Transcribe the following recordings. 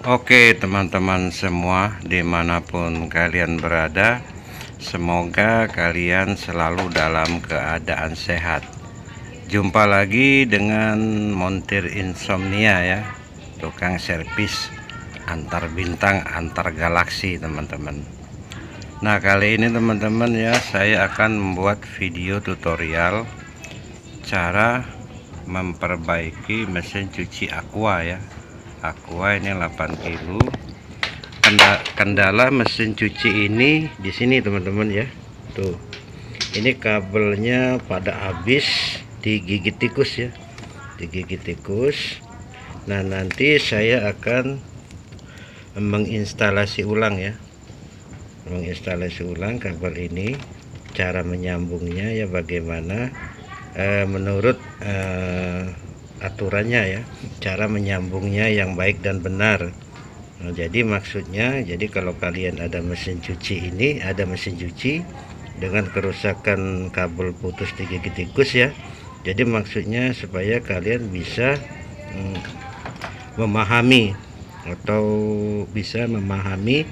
Oke teman-teman semua, dimanapun kalian berada, semoga kalian selalu dalam keadaan sehat. Jumpa lagi dengan Montir Insomnia ya, tukang servis antar bintang antar galaksi teman-teman. Nah kali ini teman-teman ya, saya akan membuat video tutorial cara memperbaiki mesin cuci Aqua ya. Aqua ini 8 kilo. Kendala mesin cuci ini di sini teman-teman ya. Tuh. Ini kabelnya pada habis digigit tikus ya. Digigit tikus. Nah, nanti saya akan menginstalasi ulang ya. Menginstalasi ulang kabel ini. Cara menyambungnya ya bagaimana menurut aturannya ya, cara menyambungnya yang baik dan benar. Nah, jadi maksudnya, jadi kalau kalian ada mesin cuci ini, ada mesin cuci dengan kerusakan kabel putus digigit tikus ya, jadi maksudnya supaya kalian bisa memahami atau bisa memahami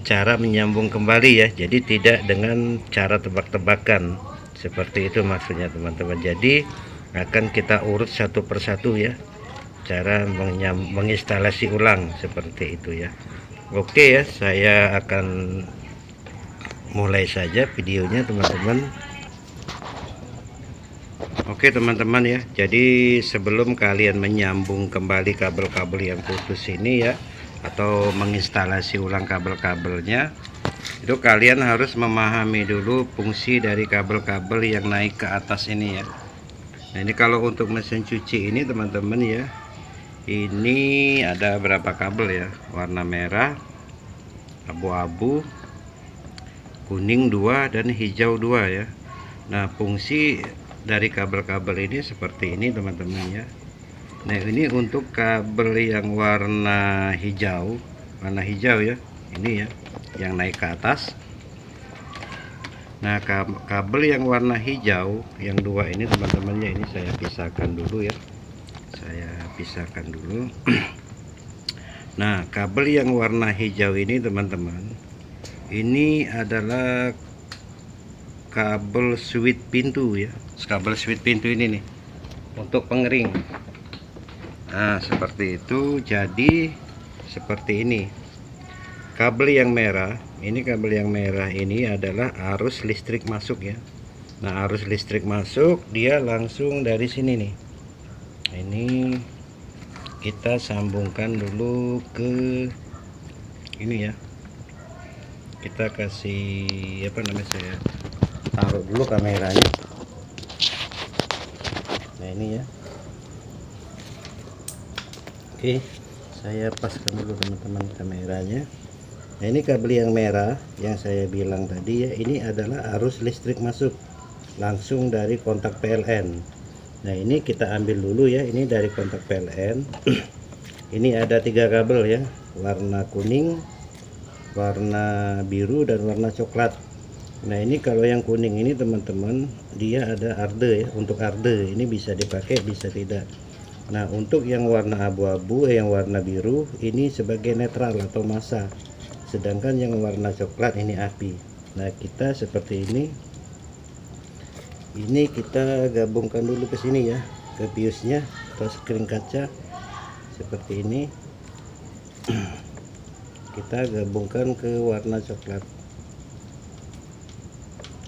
cara menyambung kembali ya, jadi tidak dengan cara tebak-tebakan seperti itu maksudnya teman-teman. Jadi akan kita urut satu persatu ya, cara menginstalasi ulang seperti itu ya. Oke ya, saya akan mulai saja videonya teman-teman. Oke teman-teman ya, jadi sebelum kalian menyambung kembali kabel-kabel yang putus ini ya, atau menginstalasi ulang kabel-kabelnya, itu kalian harus memahami dulu fungsi dari kabel-kabel yang naik ke atas ini ya. Nah ini kalau untuk mesin cuci ini teman-teman ya, ini ada berapa kabel ya, warna merah, abu-abu, kuning 2 dan hijau 2 ya. Nah fungsi dari kabel-kabel ini seperti ini teman-teman ya. Nah ini untuk kabel yang warna hijau ya, ini ya yang naik ke atas. Nah kabel yang warna hijau yang 2 ini teman-teman ya, ini saya pisahkan dulu ya, saya pisahkan dulu. Nah kabel yang warna hijau ini teman-teman, ini adalah kabel switch pintu ya, kabel switch pintu ini nih untuk pengering. Nah seperti itu. Jadi seperti ini kabel yang merah ini, kabel yang merah ini adalah arus listrik masuk ya. Nah arus listrik masuk dia langsung dari sini nih, ini kita sambungkan dulu ke ini ya, kita kasih apa namanya, saya taruh dulu kameranya. Nah ini ya, oke saya paskan dulu teman-teman kameranya. Nah ini kabel yang merah yang saya bilang tadi ya, ini adalah arus listrik masuk langsung dari kontak PLN. Nah ini kita ambil dulu ya, ini dari kontak PLN. Ini ada 3 kabel ya, warna kuning, warna biru dan warna coklat. Nah ini kalau yang kuning ini teman-teman, dia ada arde ya, untuk arde ini bisa dipakai bisa tidak. Nah untuk yang warna abu-abu yang warna biru ini sebagai netral atau massa, sedangkan yang warna coklat ini api. Nah kita seperti ini kita gabungkan dulu ke sini ya, ke biosnya atau screen kaca seperti ini. Kita gabungkan ke warna coklat.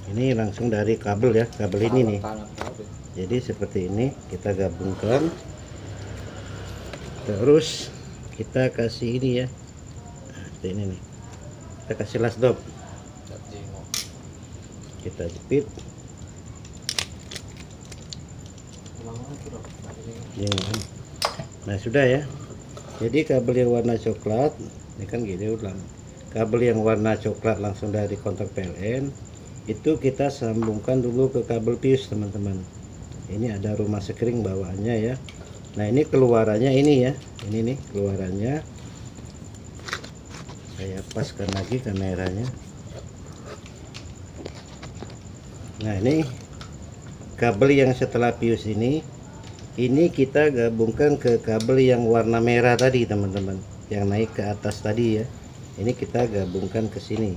Ini langsung dari kabel ya, kabel ini nih. Jadi seperti ini kita gabungkan, terus kita kasih ini ya, seperti ini nih, kita kasih lasdop, kita jepit. Nah sudah ya, jadi kabel yang warna coklat ini kan gini ulang, kabel yang warna coklat langsung dari kontak PLN itu kita sambungkan dulu ke kabel fuse teman-teman. Ini ada rumah sekring bawaannya ya. Nah ini keluarannya ini ya, ini nih keluarannya, saya paskan lagi kameranya. Nah ini kabel yang setelah fuse ini kita gabungkan ke kabel yang warna merah tadi teman-teman. yang naik ke atas tadi ya. Ini kita gabungkan ke sini.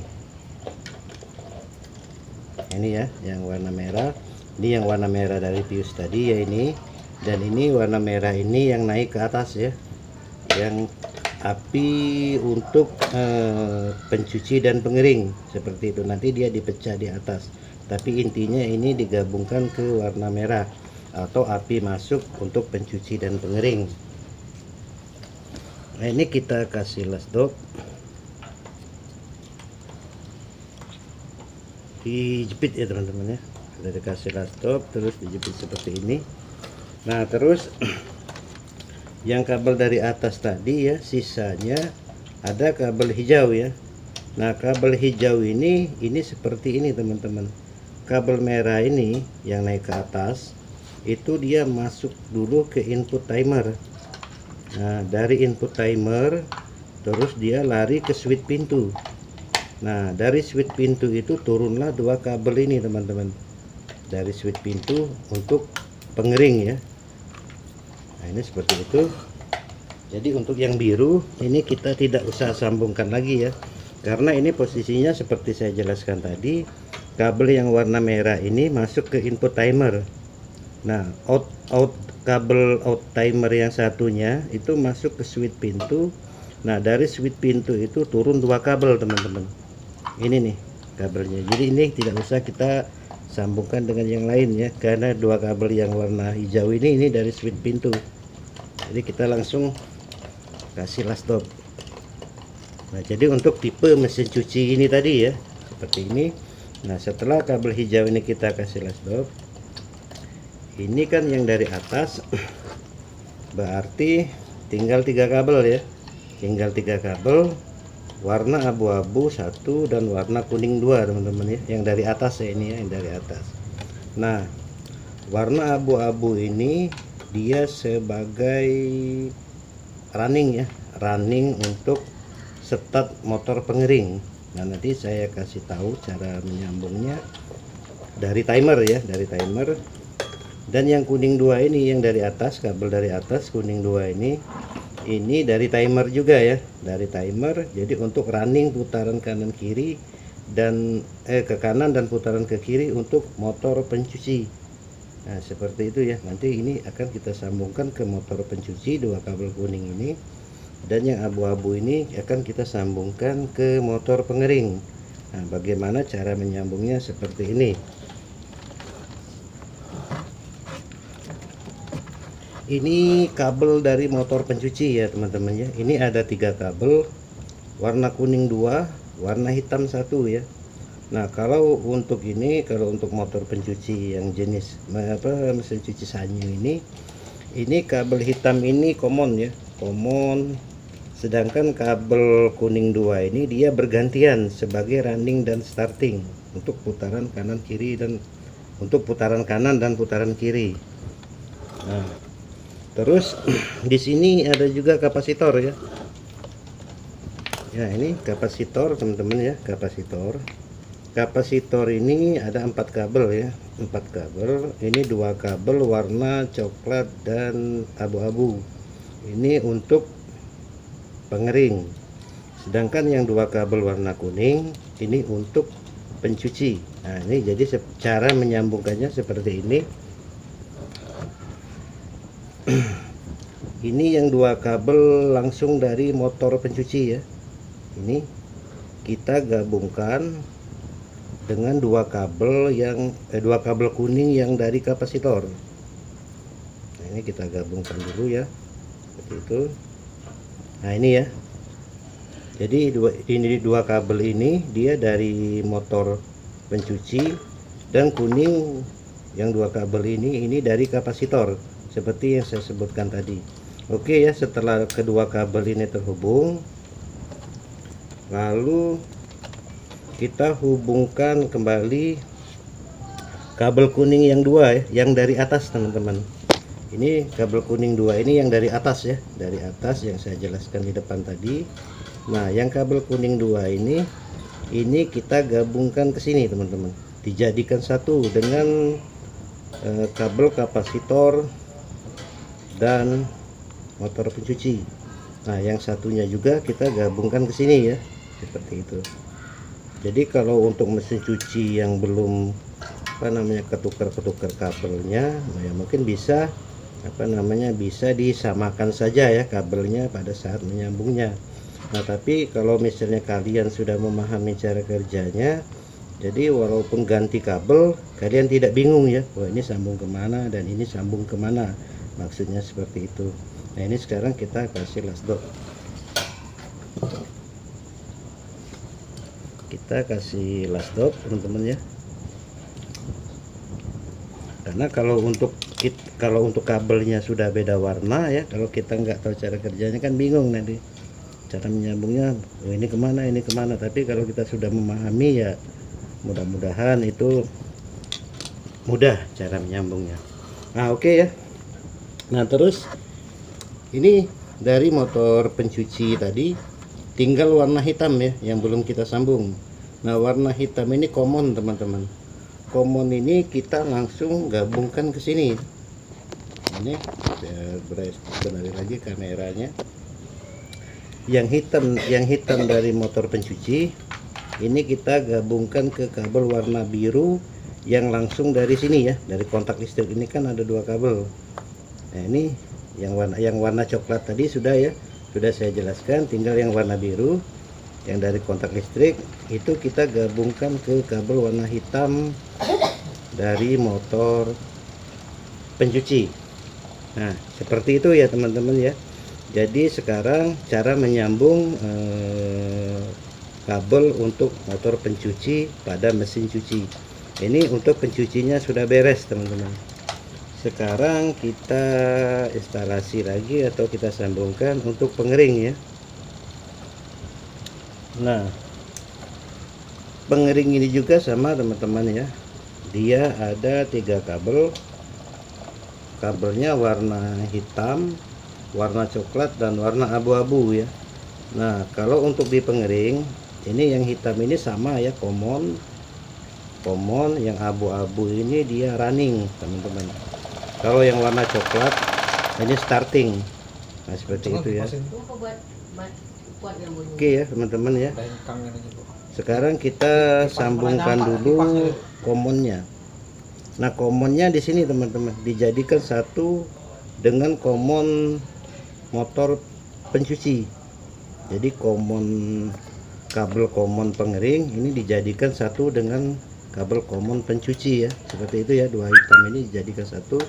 Ini ya yang warna merah. Ini yang warna merah dari fuse tadi ya ini. Dan ini warna merah ini yang naik ke atas ya. Yang api untuk pencuci dan pengering seperti itu. Nanti dia dipecah di atas. Tapi intinya ini digabungkan ke warna merah atau api masuk untuk pencuci dan pengering. Nah, ini kita kasih las dop. Dijepit ya teman-teman ya. Sudah dikasih las dop, terus dijepit seperti ini. Nah, terus yang kabel dari atas tadi ya, sisanya ada kabel hijau ya. Nah, kabel hijau ini seperti ini teman-teman. Kabel merah ini yang naik ke atas itu dia masuk dulu ke input timer. Nah, dari input timer terus dia lari ke switch pintu. Nah, dari switch pintu itu turunlah dua kabel ini teman-teman. Dari switch pintu untuk pengering ya. Nah, ini seperti itu. Jadi untuk yang biru ini kita tidak usah sambungkan lagi ya, karena ini posisinya seperti saya jelaskan tadi. Kabel yang warna merah ini masuk ke input timer. Nah, kabel out timer yang satunya itu masuk ke switch pintu. Nah, dari switch pintu itu turun dua kabel teman-teman. Ini nih kabelnya. Jadi ini tidak usah kita sambungkan dengan yang lain ya, karena dua kabel yang warna hijau ini dari switch pintu. Jadi kita langsung kasih las dop. Nah, jadi untuk tipe mesin cuci ini tadi ya seperti ini. Nah, setelah kabel hijau ini kita kasih las dop, ini kan yang dari atas, berarti tinggal 3 kabel ya, tinggal 3 kabel warna abu-abu 1 dan warna kuning 2 teman-teman ya, yang dari atas ya, ini ya yang dari atas. Nah, warna abu-abu ini dia sebagai running ya, running untuk start motor pengering. Nah, nanti saya kasih tahu cara menyambungnya dari timer ya, dari timer. Dan yang kuning 2 ini yang dari atas, kabel dari atas kuning 2 ini dari timer juga ya, dari timer. Jadi untuk running putaran kanan kiri dan ke kanan dan putaran ke kiri untuk motor pencuci. Nah, seperti itu ya. Nanti ini akan kita sambungkan ke motor pencuci, dua kabel kuning ini. Dan yang abu-abu ini akan kita sambungkan ke motor pengering. Nah, bagaimana cara menyambungnya seperti ini. Ini kabel dari motor pencuci ya teman-teman ya. Ini ada 3 kabel, warna kuning 2, warna hitam 1 ya. Nah, kalau untuk ini, kalau untuk motor pencuci yang jenis mesin cuci Sanyo ini kabel hitam ini common ya, common. Sedangkan kabel kuning 2 ini dia bergantian sebagai running dan starting untuk putaran kanan kiri dan untuk putaran kanan dan putaran kiri. Nah, terus di sini ada juga kapasitor ya. Ya, ini kapasitor teman-teman ya, kapasitor. Kapasitor ini ada 4 kabel ya, 4 kabel. Ini 2 kabel warna coklat dan abu-abu. Ini untuk pengering. Sedangkan yang 2 kabel warna kuning ini untuk pencuci. Nah, ini jadi cara menyambungkannya seperti ini. Ini yang 2 kabel langsung dari motor pencuci ya. Ini kita gabungkan dengan 2 kabel yang 2 kabel kuning yang dari kapasitor. Nah, ini kita gabungkan dulu ya, seperti itu. Nah, ini ya. Jadi ini 2 kabel ini dia dari motor pencuci, dan kuning yang 2 kabel ini dari kapasitor seperti yang saya sebutkan tadi. Oke ya, setelah kedua kabel ini terhubung, lalu kita hubungkan kembali kabel kuning yang 2 ya, yang dari atas teman-teman. Ini kabel kuning 2 ini yang dari atas ya, dari atas yang saya jelaskan di depan tadi. Nah, yang kabel kuning 2 ini kita gabungkan ke sini teman-teman, dijadikan satu dengan kabel kapasitor dan motor pencuci. Nah, yang satunya juga kita gabungkan ke sini ya, seperti itu. Jadi kalau untuk mesin cuci yang belum ketukar kabelnya, nah ya mungkin bisa bisa disamakan saja ya kabelnya pada saat menyambungnya. Nah, tapi kalau misalnya kalian sudah memahami cara kerjanya, jadi walaupun ganti kabel kalian tidak bingung ya, wah ini sambung kemana dan ini sambung kemana, maksudnya seperti itu. Nah, ini sekarang kita kasih last dot, teman-teman ya. Karena kalau untuk kabelnya sudah beda warna ya, kalau kita nggak tahu cara kerjanya kan bingung nanti cara menyambungnya, oh ini kemana. Tapi kalau kita sudah memahami ya, mudah-mudahan itu mudah cara menyambungnya. Nah, oke ya. Nah, terus ini dari motor pencuci tadi tinggal warna hitam ya yang belum kita sambung. Nah, warna hitam ini common teman-teman. Common ini kita langsung gabungkan ke sini. Ini kembali lagi kameranya. Yang hitam dari motor pencuci ini kita gabungkan ke kabel warna biru yang langsung dari sini ya, dari kontak listrik. Ini kan ada dua kabel. Nah, ini yang warna coklat tadi sudah saya jelaskan, tinggal yang warna biru yang dari kontak listrik itu kita gabungkan ke kabel warna hitam dari motor pencuci. Nah, seperti itu ya teman-teman ya. Jadi sekarang cara menyambung kabel untuk motor pencuci pada mesin cuci. Ini untuk pencucinya sudah beres teman-teman. Sekarang kita instalasi lagi atau kita sambungkan untuk pengering ya. Nah, pengering ini juga sama teman-teman ya, dia ada 3 kabel. Kabelnya warna hitam, warna coklat, dan warna abu-abu ya. Nah, kalau untuk di pengering ini yang hitam ini sama ya, common. Yang abu-abu ini dia running teman-teman. Kalau yang warna coklat ini starting. Nah, seperti itu ya. Oke ya teman-teman ya. Sekarang kita sambungkan dulu commonnya. Nah, commonnya di sini teman-teman dijadikan satu dengan common motor pencuci. Jadi kabel common pengering ini dijadikan satu dengan kabel common pencuci ya. Seperti itu ya, dua hitam ini dijadikan satu,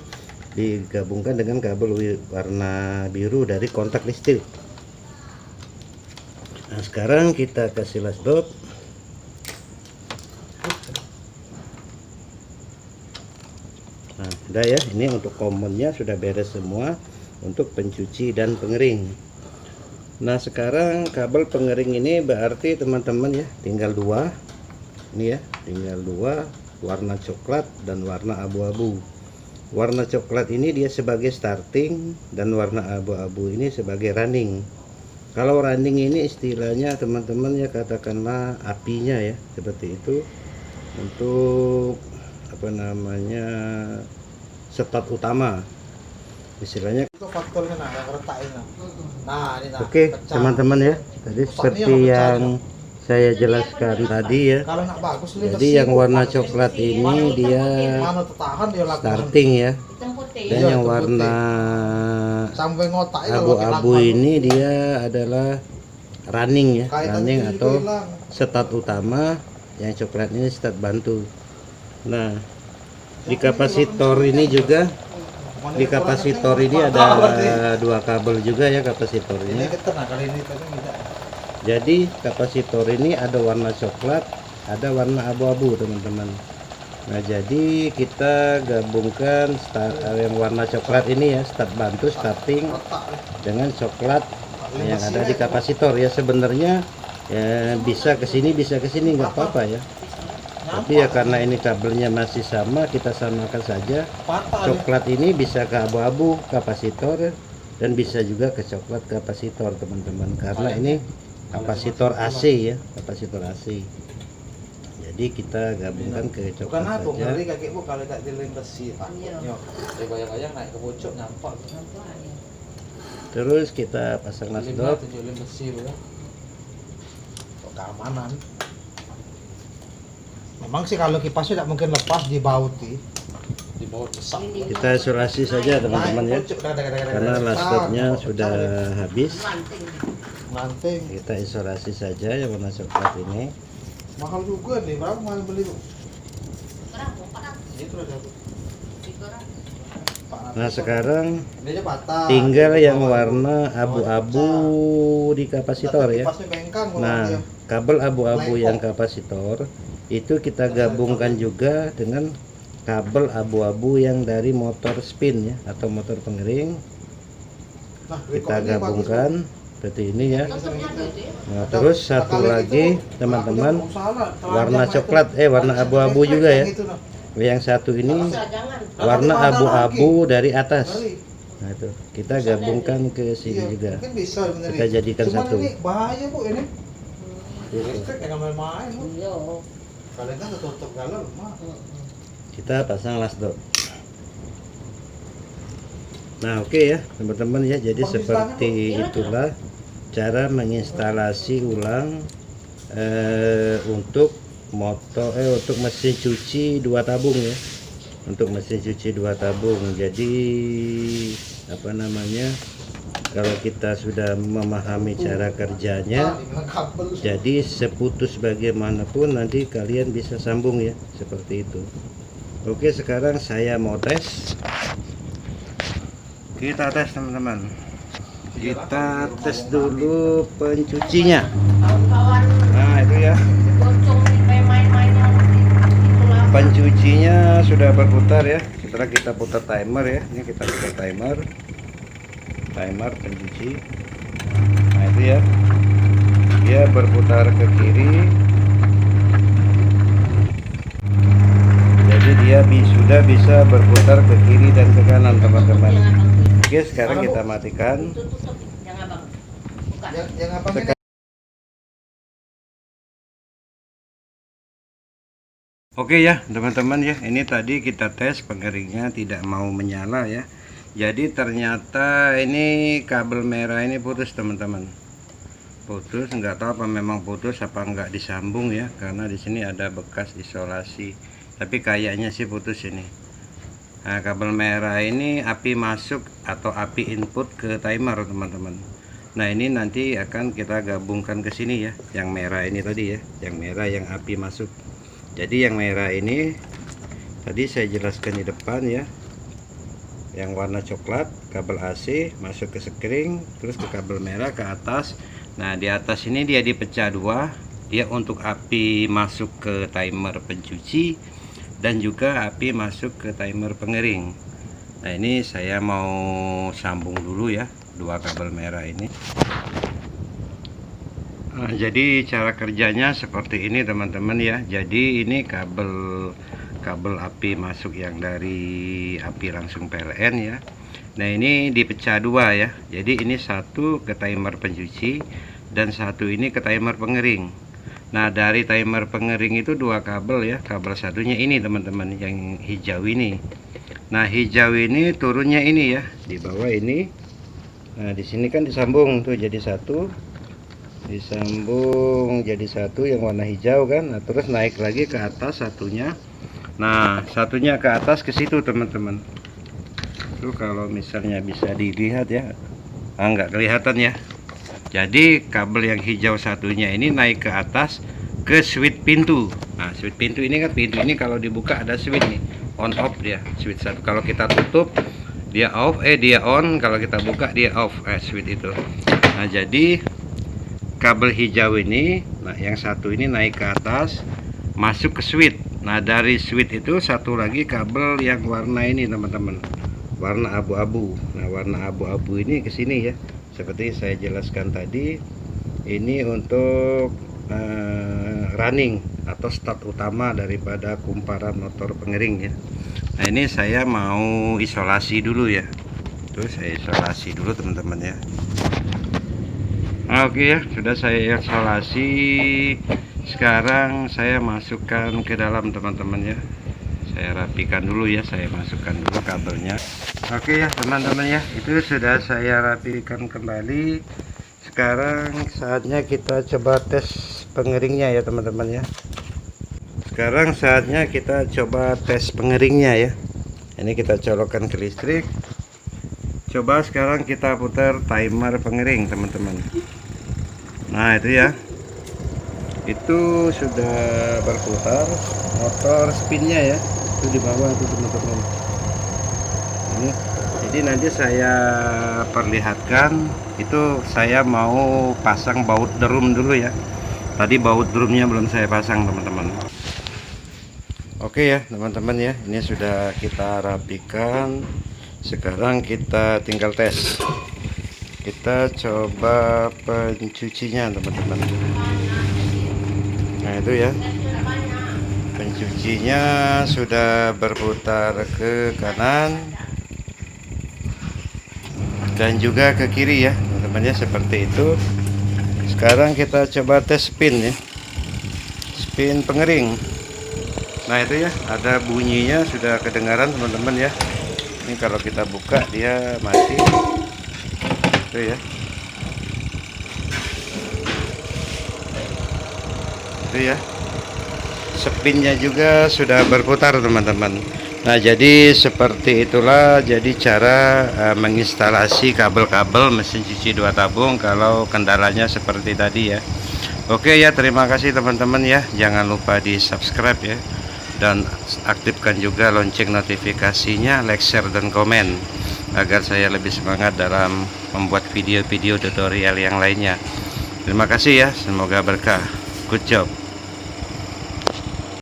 digabungkan dengan kabel warna biru dari kontak listrik. Nah, sekarang kita kasih last dot. Nah, udah ya, ini untuk commonnya sudah beres semua untuk pencuci dan pengering. Nah, sekarang kabel pengering ini berarti teman-teman ya tinggal 2. Ini ya, tinggal 2, warna coklat dan warna abu-abu. Warna coklat ini dia sebagai starting dan warna abu-abu ini sebagai running. Kalau running ini istilahnya teman-teman ya, katakanlah apinya ya, seperti itu. Untuk start utama istilahnya. Itu faktornya yang retakin. Nah, ini oke teman-teman ya, tadi seperti yang saya jelaskan tadi ya. Jadi yang warna coklat ini dia starting ya, dan yang warna abu-abu ini dia adalah running ya, running atau start utama. Yang coklat ini start bantu. Nah, di kapasitor ini juga, di kapasitor ini ada 2 kabel juga ya kapasitornya. Jadi kapasitor ini ada warna coklat, ada warna abu-abu teman-teman. Nah, jadi kita gabungkan yang warna coklat ini ya, start bantu, starting, dengan coklat yang ada di kapasitor ya. Sebenarnya ya bisa ke sini nggak apa-apa ya. Tapi ya karena ini kabelnya masih sama, kita samakan saja. Coklat ini bisa ke abu-abu kapasitor dan bisa juga ke coklat kapasitor teman-teman, karena ini kapasitor AC ya, kapasitor AC. Jadi kita gabungkan ke coklat saja. Terus kita pasang lasdop. Keamanan. Memang sih kalau kipasnya tidak mungkin lepas di baut sih. Di baut besar. Kita isolasi saja teman-teman ya. Karena lasdopnya sudah habis. Lanting. Kita isolasi saja yang warna coklat ini. Mahal juga nih, berapa mahal beli tuh? Nah sekarang tinggal yang warna abu-abu di kapasitor ya. Nah kabel abu-abu yang kapasitor itu kita gabungkan juga dengan kabel abu-abu yang dari motor spin ya, atau motor pengering. Kita gabungkan seperti ini ya. Nah terus satu lagi teman-teman, warna coklat warna abu-abu juga ya. Yang satu ini warna abu-abu dari atas. Nah itu kita gabungkan ke sini juga. Kita jadikan satu. Bahaya Bu ini. Listrik yang main-main Bu. Kalian kan tutup galon mah. Kita pasang lasdop. Nah oke ya teman-teman ya, jadi seperti itulah cara menginstalasi ulang untuk untuk mesin cuci 2 tabung ya, untuk mesin cuci 2 tabung. Jadi apa namanya, kalau kita sudah memahami cara kerjanya, jadi seputus bagaimanapun nanti kalian bisa sambung ya, seperti itu. Oke sekarang saya mau tes. Kita tes teman-teman, kita tes dulu pencucinya. Nah itu ya, pencucinya sudah berputar ya. Setelah kita putar timer ya, ini kita putar timer pencuci. Nah itu ya, dia berputar ke kiri, jadi dia sudah bisa berputar ke kiri dan ke kanan teman-teman. Oke sekarang kita matikan. Oke ya teman-teman ya, ini tadi kita tes pengeringnya tidak mau menyala ya. Jadi ternyata ini kabel merah ini putus teman-teman. Putus, nggak tahu apa memang putus apa nggak disambung ya, karena di sini ada bekas isolasi. Tapi kayaknya sih putus ini. Nah, kabel merah ini api masuk atau api input ke timer teman-teman. Nah ini nanti akan kita gabungkan ke sini ya, yang merah ini tadi ya, yang merah yang api masuk. Jadi yang merah ini tadi saya jelaskan di depan ya, yang warna coklat kabel AC masuk ke sekring, terus ke kabel merah ke atas. Nah di atas ini dia dipecah dua, dia untuk api masuk ke timer pencuci dan juga api masuk ke timer pengering. Nah ini saya mau sambung dulu ya, dua kabel merah ini. Nah, jadi cara kerjanya seperti ini teman-teman ya. Jadi ini kabel api masuk yang dari api langsung PLN ya. Nah ini dipecah dua ya. Jadi ini satu ke timer pencuci dan satu ini ke timer pengering. Nah dari timer pengering itu dua kabel ya. Kabel satunya ini teman-teman, yang hijau ini. Nah hijau ini turunnya ini ya, di bawah ini. Nah di sini kan disambung tuh jadi satu, disambung jadi satu yang warna hijau kan. Nah terus naik lagi ke atas satunya. Nah satunya ke atas ke situ teman-teman. Tuh kalau misalnya bisa dilihat ya, nggak kelihatan ya. Jadi kabel yang hijau satunya ini naik ke atas ke switch pintu. Nah switch pintu ini kan, pintu ini kalau dibuka ada switch nih, on off dia switch satu. Kalau kita tutup dia off, dia on. Kalau kita buka dia off, switch itu. Nah jadi kabel hijau ini, nah yang satu ini naik ke atas masuk ke switch. Nah dari switch itu satu lagi kabel yang warna ini teman-teman, warna abu-abu. Nah warna abu-abu ini ke sini ya, seperti saya jelaskan tadi. Ini untuk running atau start utama daripada kumparan motor pengering ya. Nah ini saya mau isolasi dulu ya. Tuh saya isolasi dulu teman-teman ya. Oke ya, sudah saya isolasi. Sekarang saya masukkan ke dalam teman-teman ya. saya rapikan dulu ya, saya masukkan dulu kabelnya. Oke ya teman-teman ya, itu sudah saya rapikan kembali. Sekarang saatnya kita coba tes pengeringnya ya teman-teman ya. Sekarang saatnya kita coba tes pengeringnya ya. Ini kita colokkan ke listrik. Coba sekarang kita putar timer pengering teman-teman. Nah itu ya, itu sudah berputar motor spinnya ya, itu di bawah itu teman-teman. Ini jadi nanti saya perlihatkan, itu saya mau pasang baut drum dulu ya. Tadi baut drumnya belum saya pasang teman-teman. Oke ya teman-teman ya, ini sudah kita rapikan. Sekarang kita tinggal tes. Kita coba pencucinya teman-teman. Nah itu ya, pencucinya sudah berputar ke kanan dan juga ke kiri ya teman-teman ya, seperti itu. Sekarang kita coba tes spin ya, spin pengering. Nah itu ya, ada bunyinya sudah kedengaran teman-teman ya. Ini kalau kita buka dia mati. Itu ya. Itu ya. Spinnya juga sudah berputar teman-teman. Nah jadi seperti itulah jadi cara menginstalasi kabel-kabel mesin cuci 2 tabung kalau kendalanya seperti tadi ya. Oke ya, terima kasih teman-teman ya. Jangan lupa di subscribe ya, dan aktifkan juga lonceng notifikasinya, like, share, dan komen agar saya lebih semangat dalam membuat video-video tutorial yang lainnya. Terima kasih ya, semoga berkah. Good job.